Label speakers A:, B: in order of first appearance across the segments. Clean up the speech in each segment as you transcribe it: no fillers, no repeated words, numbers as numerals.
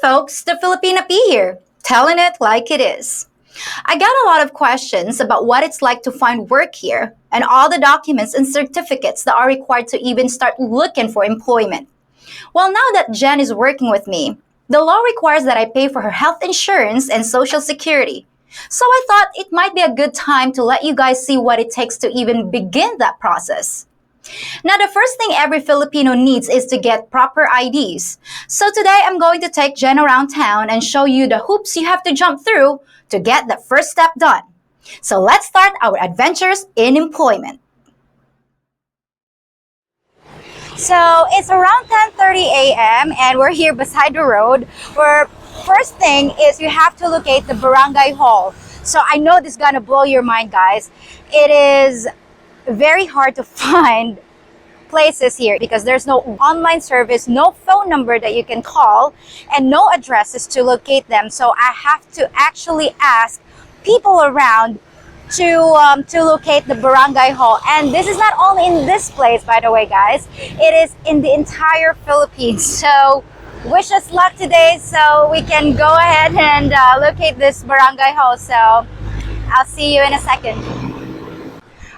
A: folks, the Filipina P here, telling it like it is. I got a lot of questions about what it's like to find work here and all the documents and certificates that are required to even start looking for employment. Well, now that Jen is working with me, the law requires that I pay for her health insurance and social security. So I thought it might be a good time to let you guys see what it takes to even begin that process. Now, the first thing every Filipino needs is to get proper IDs. So today I'm going to take Jen around town and show you the hoops you have to jump through to get the first step done. So let's start our adventures in employment. So it's around 10:30 a.m. and we're here beside the road where first thing is you have to locate the barangay hall. So I know this is gonna blow your mind, guys. It is very hard to find places here because there's no online service, no phone number that you can call, and no addresses to locate them. So I have to actually ask people around to locate the barangay hall. And this is not only in this place, by the way, guys. It is in the entire Philippines. So wish us luck today so we can go ahead and locate this barangay hall. So I'll see you in a second.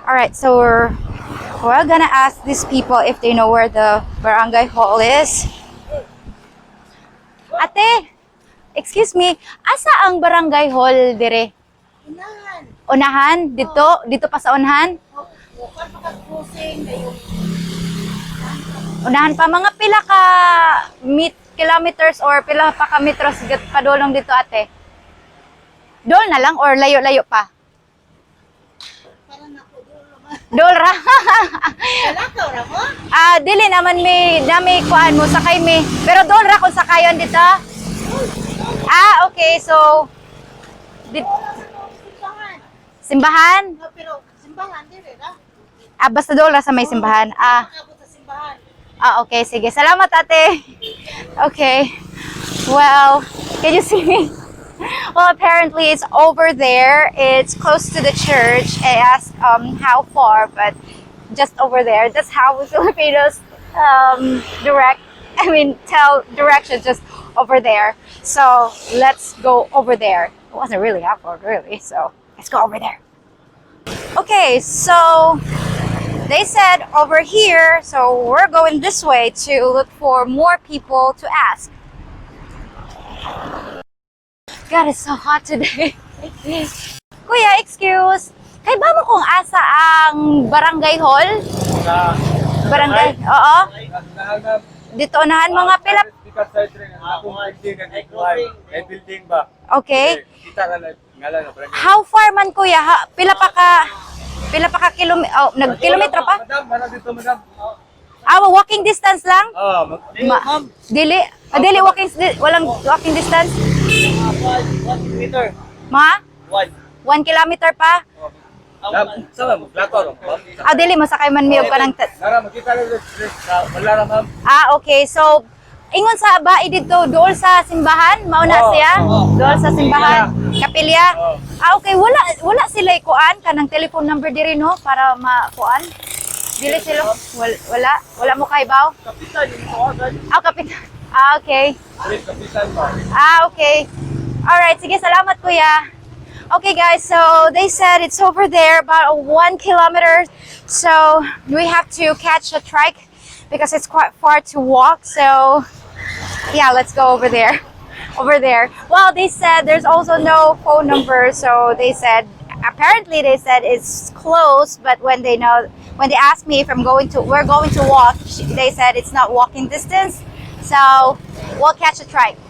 A: All right, so we're gonna ask these people if they know where the barangay hall is. Ate, excuse me, asa ang barangay hall dire?
B: Unahan.
A: Unahan? Dito pa sa unahan?
B: Bukan makag-cruising na yung
A: Unahan pa, mga pila ka kilometers or pila pa ka metros padulong dito, ate? Dol na lang or layo-layo pa?
B: parang nakudulo man.
A: Dol ra.
B: Kalakaw ra mo?
A: Dili naman may dami kuan mo sakay mi. Pero dol ra kung sakayon dito. Okay, so
B: Simbahan.
A: simbahan?
B: Pero simbahan dire ra.
A: Basta dol ra sa may simbahan.
B: Abot sa simbahan.
A: Okay, sige. Salamat, ate. Okay. Well, can you see me? Well, apparently it's over there. It's close to the church. I asked how far, but just over there. That's how we Filipinos tell direction, just over there. So let's go over there. It wasn't really that far, really. So let's go over there. Okay, so they said over here, so we're going this way to look for more people to ask. God, it's so hot today. Kuya, excuse. Kay ba mo kung asa ang barangay hall? Barangay, oo. Dito unahan mga pila.
C: Building ba?
A: Okay.
C: Kita ngalan na barangay.
A: How far man kuya? Pila pa ka nag-kilometro pa?
C: Madam, mana dito madam.
A: Walking distance lang?
C: Ma'am.
A: Dili walang walking distance?
C: 1 meter.
A: Ma? 1 kilometer pa?
C: Sama mo, plato.
A: Dili mo sakay man miyog ka ng...
C: Nara, makita lang wala na ma'am.
A: Okay. So, ingon sa bae dito, dool sa simbahan? Mauna siya? Dool sa simbahan? Kapilya? Okay. Wala sila ikuan? Kanang telephone number diri, no? Para makuan? Dili sila? Wala? Wala mo kaibaw?
C: Kapitan, yung tawagan.
A: Kapitan. Okay.
C: Kapitan ba?
A: Okay. Alright, sige, salamat kuya. Okay guys, so they said it's over there, about 1 kilometer. So we have to catch a trike because it's quite far to walk. So yeah, let's go over there. Well, they said there's also no phone number. So they said, apparently they said it's closed, but when they asked me if we're going to walk, they said it's not walking distance. So we'll catch a trike.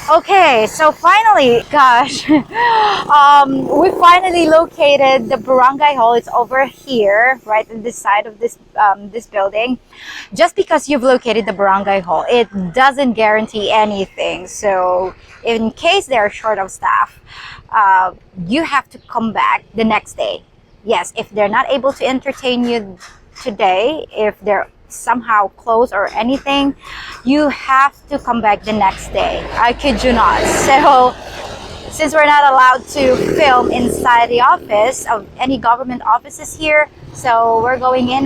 A: Okay, so finally, gosh, we finally located the barangay hall. It's over here, right on this side of this building. Just because you've located the barangay hall, it doesn't guarantee anything. So in case they're short of staff, you have to come back the next day. Yes, if they're not able to entertain you today, if they're somehow closed or anything, you have to come back the next day. I kid you not. So since we're not allowed to film inside the office of any government offices here, so we're going in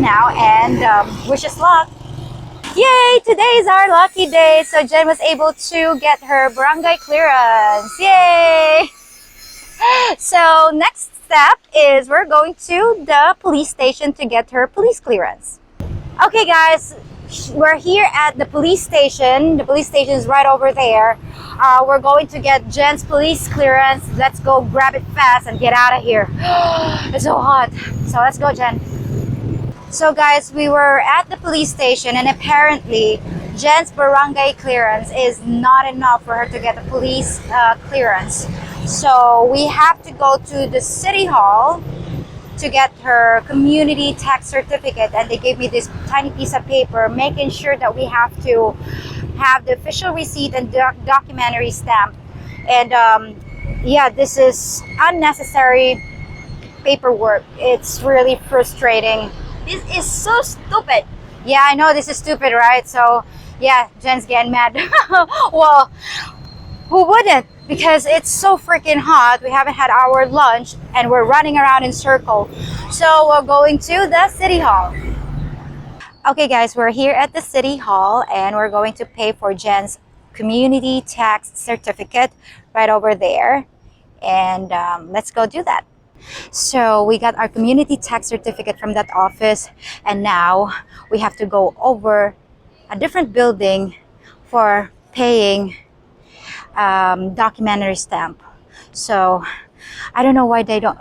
A: now and wish us luck. Yay! Today is our lucky day. So Jen was able to get her barangay clearance. Yay! So next step is we're going to the police station to get her police clearance. Okay guys, we're here at the police station. The police station is right over there. We're going to get Jen's police clearance. Let's go grab it fast and get out of here. It's so hot. So let's go, Jen. So guys, we were at the police station and apparently Jen's barangay clearance is not enough for her to get a police clearance. So we have to go to the city hall to get her community tax certificate, and they gave me this tiny piece of paper making sure that we have to have the official receipt and documentary stamp. And yeah, this is unnecessary paperwork. It's really frustrating. This is so stupid. Yeah, I know this is stupid, right? So yeah, Jen's getting mad. Well, who wouldn't? Because it's so freaking hot. We haven't had our lunch and we're running around in circle. So we're going to the city hall. Okay guys, we're here at the city hall and we're going to pay for Jen's community tax certificate right over there. And let's go do that. So we got our community tax certificate from that office, and now we have to go over a different building for paying documentary stamp. So I don't know why they don't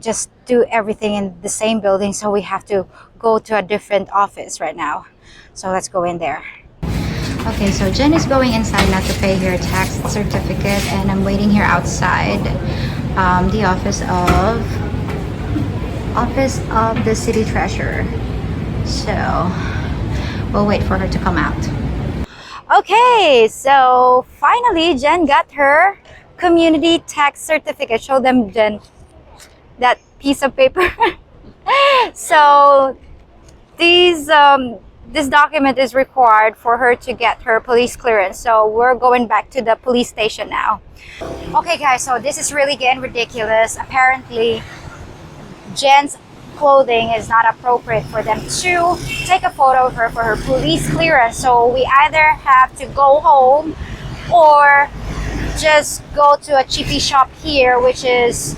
A: just do everything in the same building, so we have to go to a different office right now. So let's go in there. Okay, so Jen is going inside now to pay her tax certificate, and I'm waiting here outside the office of the city treasurer. So we'll wait for her to come out. Okay, so finally Jen got her community tax certificate. Show them, Jen, that piece of paper. So this document is required for her to get her police clearance. So we're going back to the police station now. Okay guys, so this is really getting ridiculous. Apparently Jen's clothing is not appropriate for them to take a photo of her for her police clearance. So we either have to go home or just go to a cheapy shop here, which is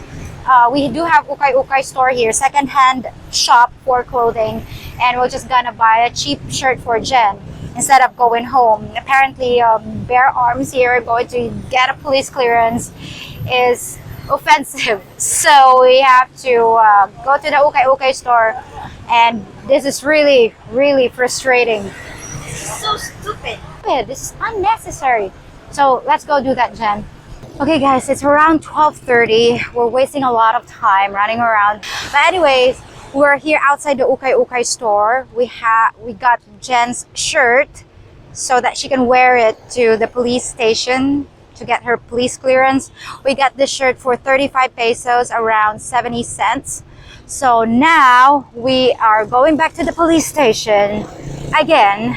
A: we do have ukay store here, second-hand shop for clothing, and we're just gonna buy a cheap shirt for Jen instead of going home. Apparently bare arms here going to get a police clearance is offensive, so we have to go to the ukay store, and this is really frustrating. So stupid. This is unnecessary. So let's go do that, Jen. Okay guys, it's around 12:30. We're wasting a lot of time running around, but anyways, we're here outside the ukay store. We got Jen's shirt so that she can wear it to the police station to get her police clearance. We got this shirt for 35 pesos, around 70 cents. So now we are going back to the police station again,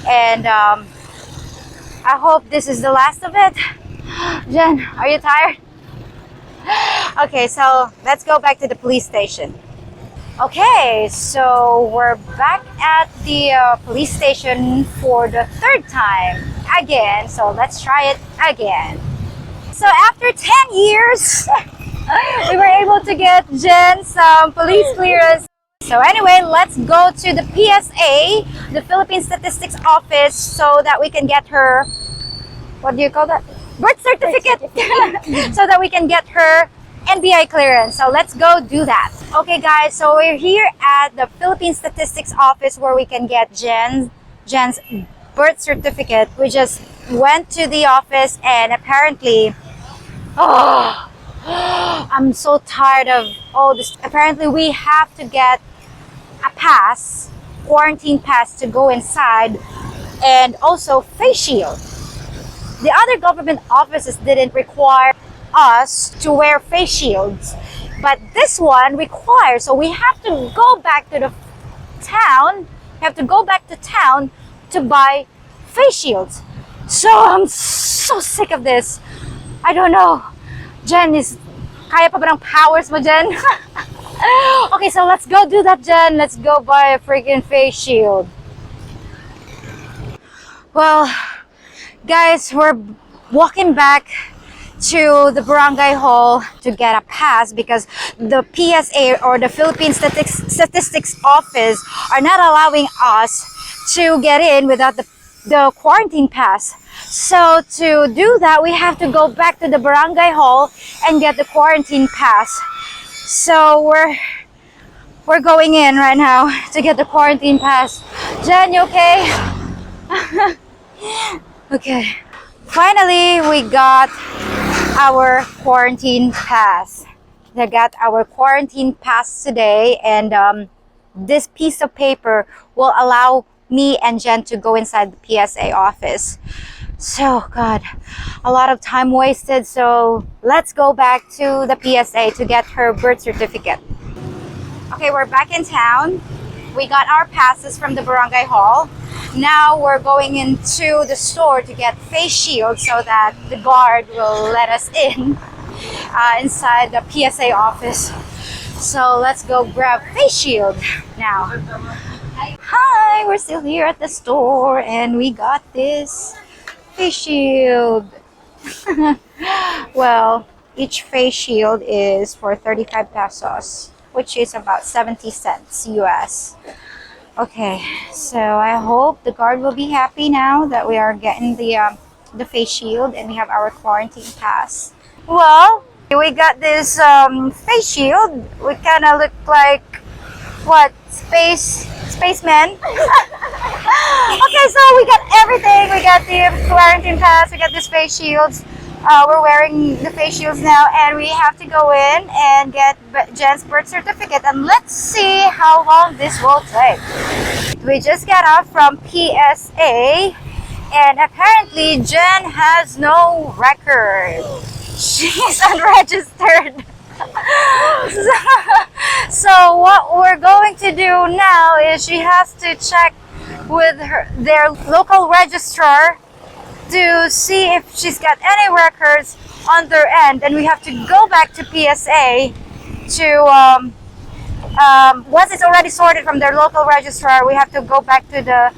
A: and I hope this is the last of it. Jen, are you tired? Okay, so let's go back to the police station. Okay, so we're back at the police station for the third time again. So let's try it again. So after 10 years, we were able to get Jen some police clearance. So anyway, let's go to the PSA, the Philippine Statistics Office, so that we can get her, what do you call that? Birth certificate. So that we can get her NBI clearance. So let's go do that. Okay guys, so we're here at the Philippine Statistics Office where we can get Jen's birth certificate. We just went to the office, and apparently, I'm so tired of all this. Apparently we have to get a pass, quarantine pass, to go inside, and also face shield. The other government offices didn't require us to wear face shields, but this one requires, so we have to go back to the town. We have to go back to town to buy face shields. So I'm so sick of this. I don't know. Jen is, kaya pa ba ng powers mo, Jen? Okay, so let's go do that, Jen. Let's go buy a freaking face shield. Well, guys, we're walking back to the barangay hall to get a pass because the PSA or the Philippine Statistics Office are not allowing us to get in without the quarantine pass. So to do that, we have to go back to the barangay hall and get the quarantine pass. So we're going in right now to get the quarantine pass. Jen, you okay? Okay. Finally, we got our quarantine pass. I got our quarantine pass today, and this piece of paper will allow me and Jen to go inside the PSA office. So, God, a lot of time wasted. So, let's go back to the PSA to get her birth certificate. Okay, we're back in town. We got our passes from the barangay hall. Now we're going into the store to get face shield so that the guard will let us in inside the PSA office. So let's go grab face shield now. Hi, we're still here at the store and we got this face shield. Well, each face shield is for 35 pesos, which is about 70 cents US. Okay, so I hope the guard will be happy now that we are getting the face shield and we have our quarantine pass. Well, we got this face shield. We kind of look like what, spacemen. Okay, so we got everything. We got the quarantine pass. We got this face shields. We're wearing the face shields now, and we have to go in and get Jen's birth certificate. And let's see how long this will take. We just got off from PSA, and apparently Jen has no record. She's unregistered. So what we're going to do now is she has to check with their local registrar to see if she's got any records on their end, and we have to go back to PSA to once it's already sorted from their local registrar, we have to go back to the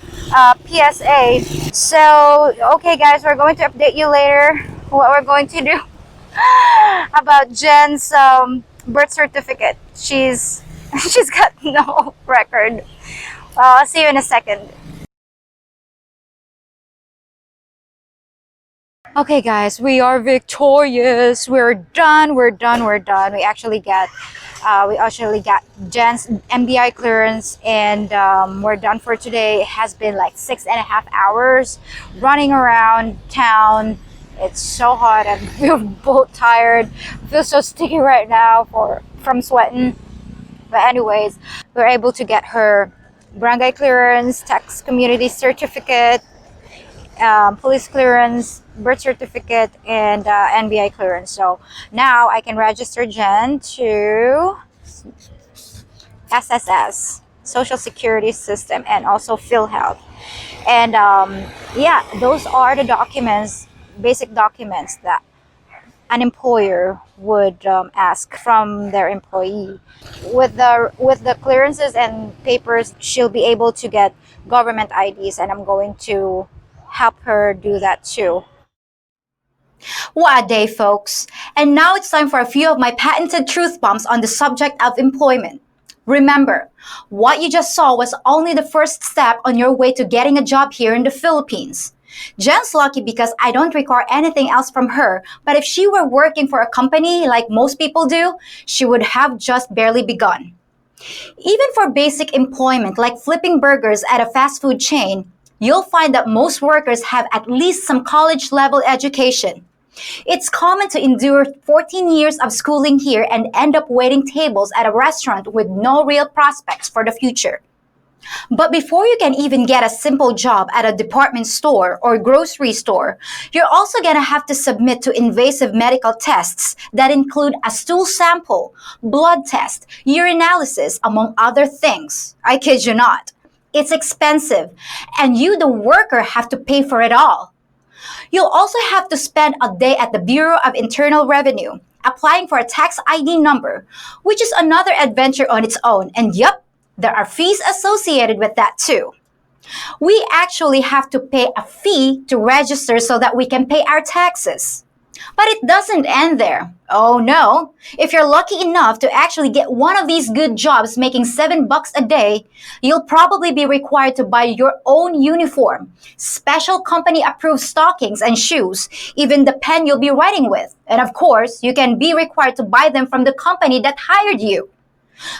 A: PSA. So okay guys, we're going to update you later what we're going to do about Jen's birth certificate. She's got no record. I'll see you in a second. Okay guys, we are victorious. We're done. We actually got Jen's NBI clearance, and we're done for today. It has been like 6.5 hours running around town. It's so hot and we're both tired. I feel so sticky right now from sweating. But anyways, we're able to get her barangay clearance, tax community certificate, police clearance, birth certificate, and NBI clearance. So now I can register Jen to SSS, Social Security System, and also PhilHealth. And yeah, those are the documents, basic documents that an employer would ask from their employee. With the clearances and papers, she'll be able to get government IDs, and I'm going to help her do that too. What a day, folks. And now it's time for a few of my patented truth bombs on the subject of employment. Remember, what you just saw was only the first step on your way to getting a job here in the Philippines. Jen's lucky because I don't require anything else from her, but if she were working for a company like most people do, she would have just barely begun. Even for basic employment like flipping burgers at a fast food chain, you'll find that most workers have at least some college-level education. It's common to endure 14 years of schooling here and end up waiting tables at a restaurant with no real prospects for the future. But before you can even get a simple job at a department store or grocery store, you're also going to have to submit to invasive medical tests that include a stool sample, blood test, urinalysis, among other things. I kid you not. It's expensive, and you, the worker, have to pay for it all. You'll also have to spend a day at the Bureau of Internal Revenue, applying for a tax ID number, which is another adventure on its own. And yep, there are fees associated with that too. We actually have to pay a fee to register so that we can pay our taxes. But it doesn't end there. Oh no. If you're lucky enough to actually get one of these good jobs making $7 a day, you'll probably be required to buy your own uniform, special company approved stockings and shoes, even the pen you'll be writing with. And of course, you can be required to buy them from the company that hired you.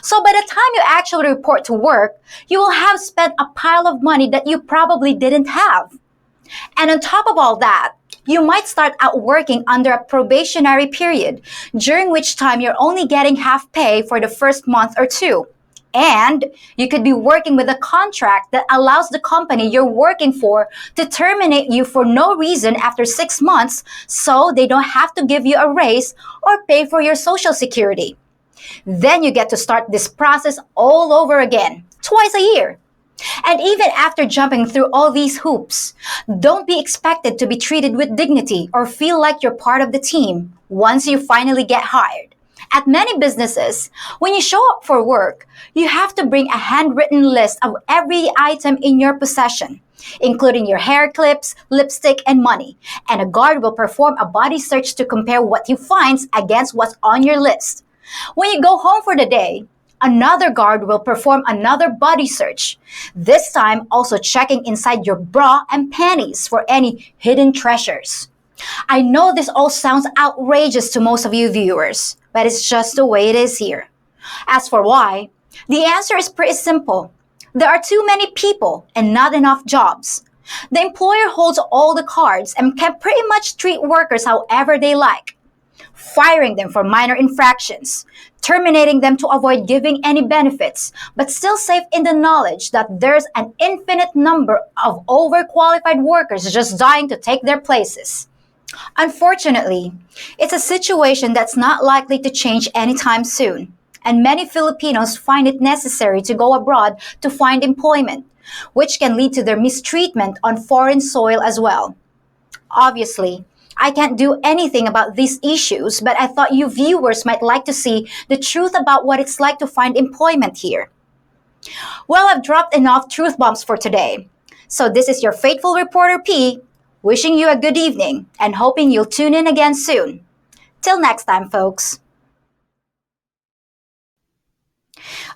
A: So by the time you actually report to work, you will have spent a pile of money that you probably didn't have. And on top of all that, you might start out working under a probationary period, during which time you're only getting half pay for the first month or two. And you could be working with a contract that allows the company you're working for to terminate you for no reason after 6 months, so they don't have to give you a raise or pay for your Social Security. Then you get to start this process all over again, twice a year. And even after jumping through all these hoops, don't be expected to be treated with dignity or feel like you're part of the team once you finally get hired. At many businesses, when you show up for work, you have to bring a handwritten list of every item in your possession, including your hair clips, lipstick, and money. And a guard will perform a body search to compare what you find against what's on your list. When you go home for the day, another guard will perform another body search, this time also checking inside your bra and panties for any hidden treasures. I know this all sounds outrageous to most of you viewers, but it's just the way it is here. As for why, the answer is pretty simple. There are too many people and not enough jobs. The employer holds all the cards and can pretty much treat workers however they like, firing them for minor infractions, terminating them to avoid giving any benefits, but still safe in the knowledge that there's an infinite number of overqualified workers just dying to take their places. Unfortunately, it's a situation that's not likely to change anytime soon, and many Filipinos find it necessary to go abroad to find employment, which can lead to their mistreatment on foreign soil as well. Obviously, I can't do anything about these issues, but I thought you viewers might like to see the truth about what it's like to find employment here. Well, I've dropped enough truth bombs for today. So this is your faithful reporter P, wishing you a good evening and hoping you'll tune in again soon. Till next time, folks.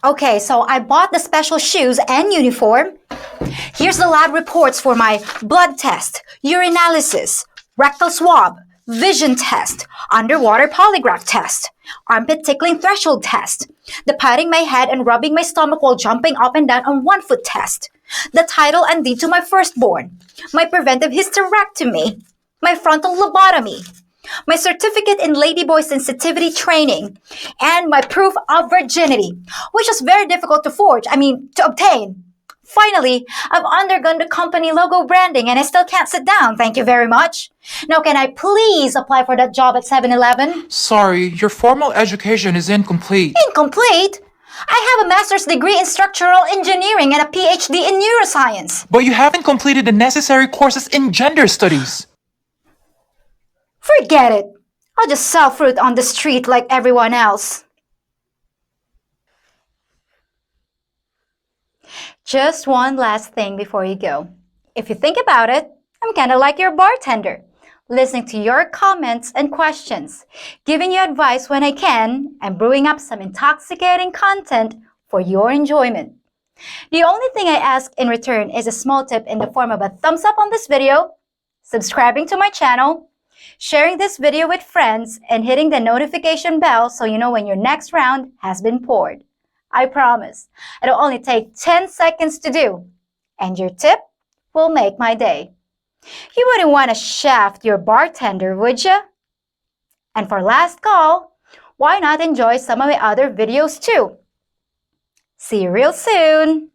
A: Okay, so I bought the special shoes and uniform. Here's the lab reports for my blood test, urinalysis, rectal swab, vision test, underwater polygraph test, armpit tickling threshold test, the patting my head and rubbing my stomach while jumping up and down on 1 foot test, the title and deed to my firstborn, my preventive hysterectomy, my frontal lobotomy, my certificate in ladyboy sensitivity training, and my proof of virginity, which was very difficult to obtain. Finally, I've undergone the company logo branding and I still can't sit down, thank you very much. Now can I please apply for that job at 7-Eleven?
D: Sorry, your formal education is incomplete.
A: Incomplete? I have a master's degree in structural engineering and a PhD in neuroscience.
D: But you haven't completed the necessary courses in gender studies.
A: Forget it. I'll just sell fruit on the street like everyone else. Just one last thing before you go. If you think about it, I'm kind of like your bartender, listening to your comments and questions, giving you advice when I can, and brewing up some intoxicating content for your enjoyment. The only thing I ask in return is a small tip in the form of a thumbs up on this video, subscribing to my channel, sharing this video with friends, and hitting the notification bell so you know when your next round has been poured. I promise, it'll only take 10 seconds to do, and your tip will make my day. You wouldn't want to shaft your bartender, would you? And for last call, why not enjoy some of my other videos too? See you real soon!